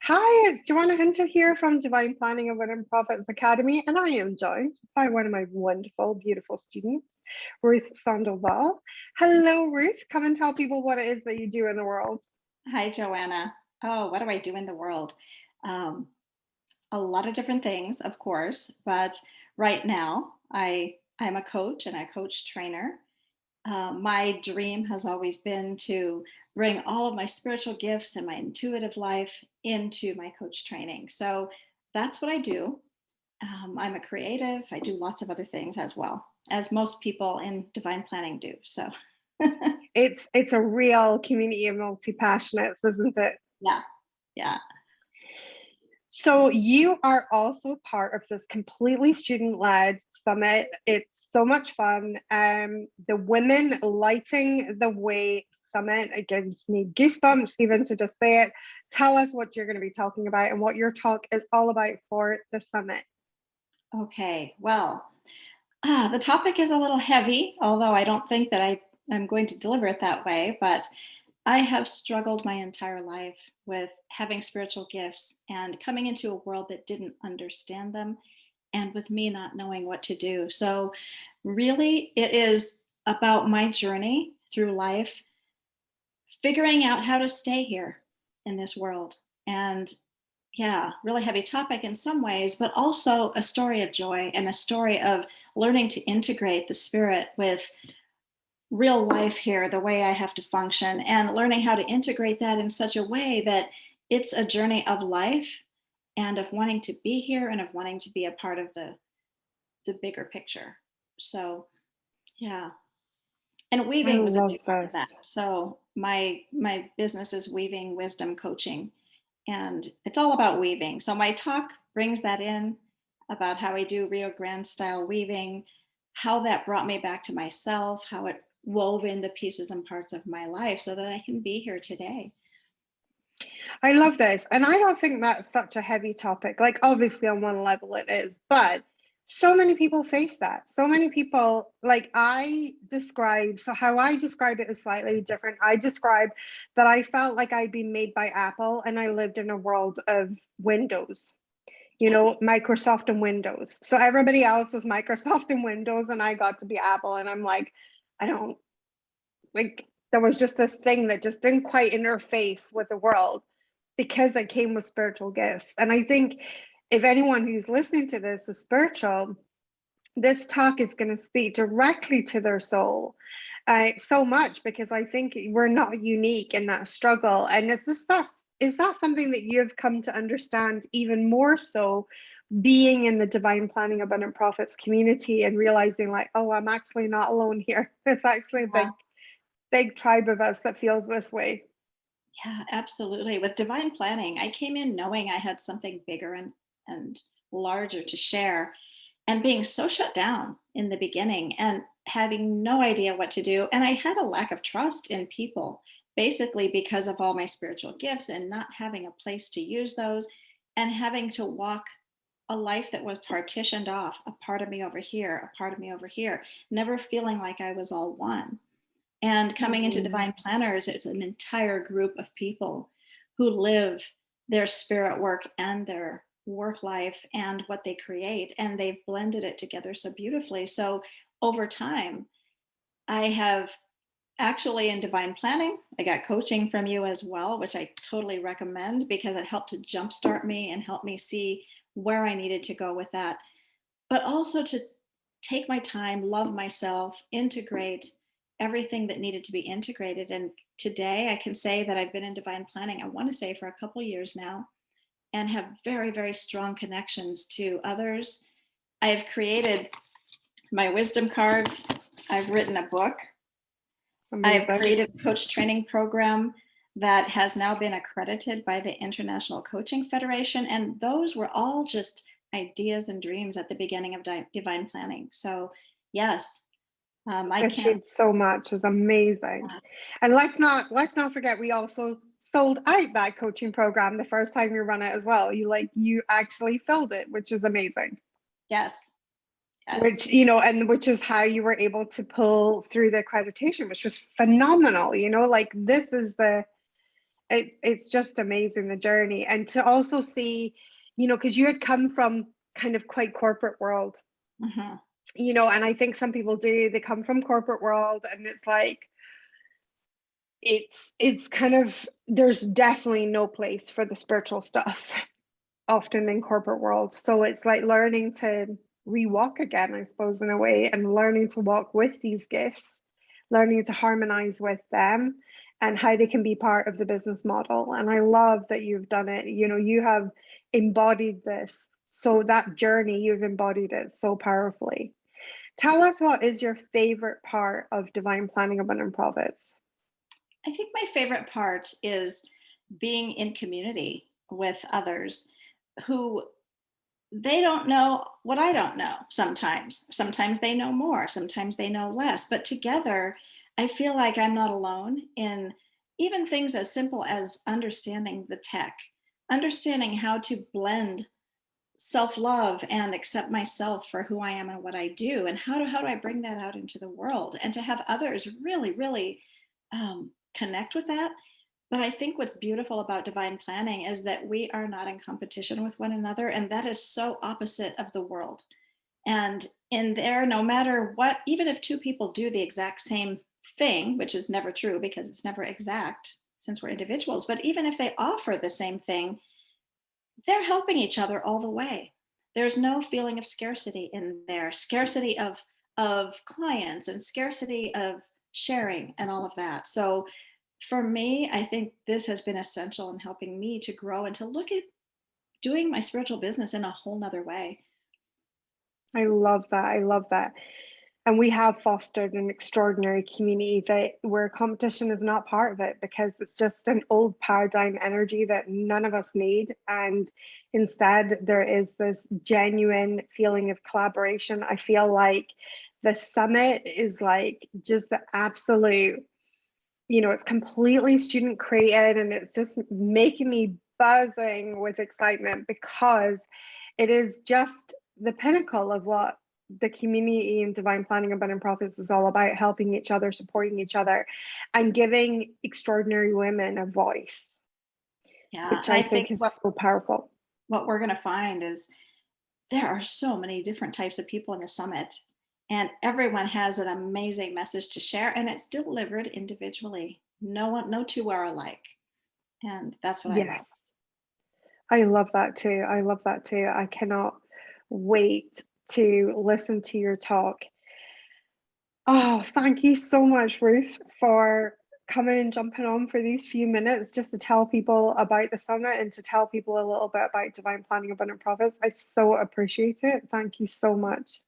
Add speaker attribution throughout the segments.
Speaker 1: Hi, it's Joanna Hunter here from Divine Planning and Women Prophets Academy, and I am joined by one of my wonderful, beautiful students, Ruth Sandoval. Hello, Ruth. Come and tell people what it is that you do in the world.
Speaker 2: Hi, Joanna. Oh, what do I do in the world? Um, a lot of different things, of course, but right now I'm a coach and a coach trainer. My dream has always been to bring all of my spiritual gifts and my intuitive life into my coach training. So that's what I do. I'm a creative. I do lots of other things as well, as most people in divine planning do. So
Speaker 1: It's a real community of multi-passionates, isn't it?
Speaker 2: yeah, yeah.
Speaker 1: So you are also part of this completely student-led summit. It's so much fun. The Women Lighting the Way Summit, it gives me goosebumps even to just say it. Tell us what you're going to be talking about and what your talk is all about for the summit.
Speaker 2: Okay, well, the topic is a little heavy, although I don't think that I'm going to deliver it that way. But I have struggled my entire life with having spiritual gifts and coming into a world that didn't understand them, and with me not knowing what to do. So, really, it is about my journey through life, figuring out how to stay here in this world. And yeah, really heavy topic in some ways, but also a story of joy and a story of learning to integrate the spirit with real life here, the way I have to function, and learning how to integrate that in such a way that it's a journey of life and of wanting to be here and of wanting to be a part of the bigger picture. So yeah. And
Speaker 1: I
Speaker 2: weaving was a
Speaker 1: love
Speaker 2: big part of that.
Speaker 1: this.
Speaker 2: So my business is weaving wisdom coaching, and it's all about weaving. So my talk brings that in about how I do Rio Grande style weaving, how that brought me back to myself, how it wove in the pieces and parts of my life so that I can be here today.
Speaker 1: I love this. And I don't think that's such a heavy topic. Like, obviously, on one level it is, but so many people face that. So many people, like, so how I describe it is slightly different. I describe that I felt like I'd been made by Apple and I lived in a world of Windows, Microsoft and Windows. So everybody else was Microsoft and Windows, and I got to be Apple. And I'm like, I don't like, there was just this thing that just didn't quite interface with the world because I came with spiritual gifts. And I think if anyone who's listening to this is spiritual, this talk is going to speak directly to their soul so much, because I think we're not unique in that struggle. And is that something that you've come to understand even more so being in the Divine Planning Abundant Profits community and realizing like, oh, I'm actually not alone here. It's actually a
Speaker 2: Yeah.
Speaker 1: big tribe of us that feels this way.
Speaker 2: Yeah, absolutely. With divine planning, I came in knowing I had something bigger and larger to share, and being so shut down in the beginning and having no idea what to do. And I had a lack of trust in people, basically because of all my spiritual gifts and not having a place to use those, and having to walk a life that was partitioned off, a part of me over here, a part of me over here, never feeling like I was all one. And coming into
Speaker 1: Mm.
Speaker 2: divine planners, it's an entire group of people who live their spirit work and their work life and what they create. And they've blended it together so beautifully. So over time, I have actually in divine planning, I got coaching from you as well, which I totally recommend because it helped to jumpstart me and help me see where I needed to go with that. But also to take my time, love myself, integrate everything that needed to be integrated. And today I can say that I've been in divine planning, I want to say for a couple years now, and have very, very strong connections to others. I've created my wisdom cards. I've written a book. I've
Speaker 1: Amazing.
Speaker 2: created a coach training program that has now been accredited by the International Coaching Federation. And those were all just ideas and dreams at the beginning of divine planning. So, yes, I can't.
Speaker 1: Achieved so much is amazing. And let's not forget we also sold out that coaching program the first time you run it as well. You actually filled it, which is amazing.
Speaker 2: Yes,
Speaker 1: Which,
Speaker 2: yes.
Speaker 1: and which is how you were able to pull through the accreditation, which was phenomenal. Like this is the It's just amazing, the journey. And to also see, because you had come from kind of quite corporate world,
Speaker 2: Mm-hmm.
Speaker 1: and I think some people do, they come from corporate world, and it's like, it's kind of, there's definitely no place for the spiritual stuff often in corporate world. So it's like learning to re-walk again, I suppose, in a way, and learning to walk with these gifts, learning to harmonize with them and how they can be part of the business model. And I love that you've done it. You have embodied this. So that journey, you've embodied it so powerfully. Tell us, what is your favorite part of Divine Planning Abundant Profits?
Speaker 2: I think my favorite part is being in community with others who they don't know what I don't know sometimes. Sometimes they know more, sometimes they know less. But together, I feel like I'm not alone in even things as simple as understanding the tech, understanding how to blend self-love and accept myself for who I am and what I do, and how do I bring that out into the world, and to have others really, really connect with that. But I think what's beautiful about divine planning is that we are not in competition with one another. And that is so opposite of the world. And in there, no matter what, even if two people do the exact same thing, which is never true because it's never exact since we're individuals, but even if they offer the same thing, they're helping each other all the way. There's no feeling of scarcity in there, scarcity of clients and scarcity of sharing and all of that. So for me, I think this has been essential in helping me to grow and to look at doing my spiritual business in a whole nother way.
Speaker 1: I love that. I love that. And we have fostered an extraordinary community that where competition is not part of it, because it's just an old paradigm energy that none of us need. And instead, there is this genuine feeling of collaboration. I feel like the summit is like just the absolute, it's completely student created, and it's just making me buzzing with excitement, because it is just the pinnacle of what the community in Divine Planning Abundant Profits is all about: helping each other, supporting each other, and giving extraordinary women a voice,
Speaker 2: Yeah,
Speaker 1: which
Speaker 2: and
Speaker 1: I
Speaker 2: I think
Speaker 1: think is so powerful.
Speaker 2: what we're going to find is there are so many different types of people in the summit, and everyone has an amazing message to share, and it's delivered individually. No two are alike, and that's what I love.
Speaker 1: Yes, I love that too. I love that too. I cannot wait to listen to your talk. Oh, thank you so much, Ruth, for coming and jumping on for these few minutes just to tell people about the summit and to tell people a little bit about Divine Planning Abundant Profits. I so appreciate it. Thank you so much.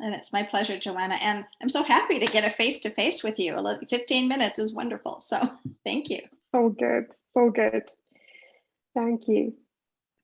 Speaker 2: And it's my pleasure, Joanna. And I'm so happy to get a face to face with you. 15 minutes is wonderful. So thank you.
Speaker 1: So good. So good. Thank you.